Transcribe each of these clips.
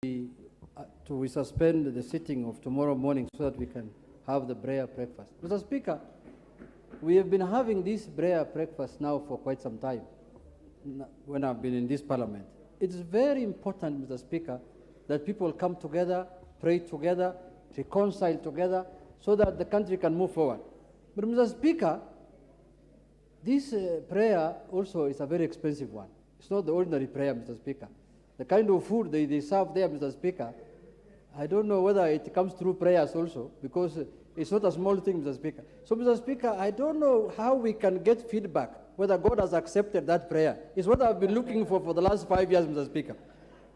we suspend the sitting of tomorrow morning so that we can have the prayer breakfast. Mr. Speaker, we have been having this prayer breakfast now for quite some time when I've been in this parliament. It's very important, Mr. Speaker, that people come together, pray together, reconcile together, so that the country can move forward. But, Mr. Speaker, this prayer also is a very expensive one. It's not the ordinary prayer, Mr. Speaker. The kind of food they serve there, Mr. Speaker, I don't know whether it comes through prayers also, because it's not a small thing, Mr. Speaker. So, Mr. Speaker, I don't know how we can get feedback whether God has accepted that prayer. It's what I've been looking for the last 5 years, Mr. Speaker.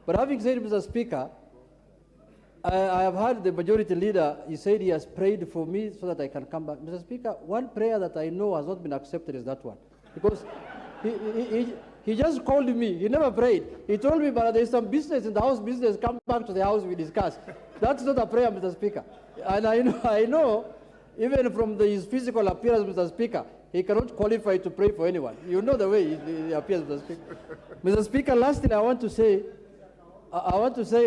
But having said, Mr. Speaker, I have heard the majority leader, he said he has prayed for me so that I can come back. Mr. Speaker, one prayer that I know has not been accepted is that one. Because he just called me. He never prayed. He told me, but there's some business in the house, business, come back to the house, we discuss. That's not a prayer, Mr. Speaker. And I know, even from his physical appearance, Mr. Speaker, he cannot qualify to pray for anyone. You know the way he appears, Mr. Speaker. Mr. Speaker, lastly, I want to say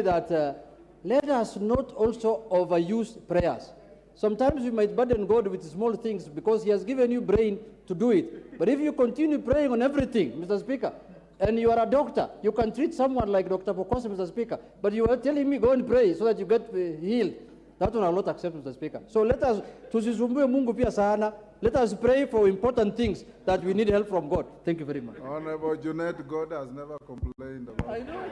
that let us not also overuse prayers. Sometimes we might burden God with small things because he has given you brain to do it. But if you continue praying on everything, Mr. Speaker, and you are a doctor, you can treat someone like Dr. Pokosi, Mr. Speaker, but you are telling me go and pray so that you get healed. That one I will not accept, Mr. Speaker. So let us, tusisumbue Mungu pia sana, let us pray for important things that we need help from God. Thank you very much. Honorable Junet, God has never complained about. I know.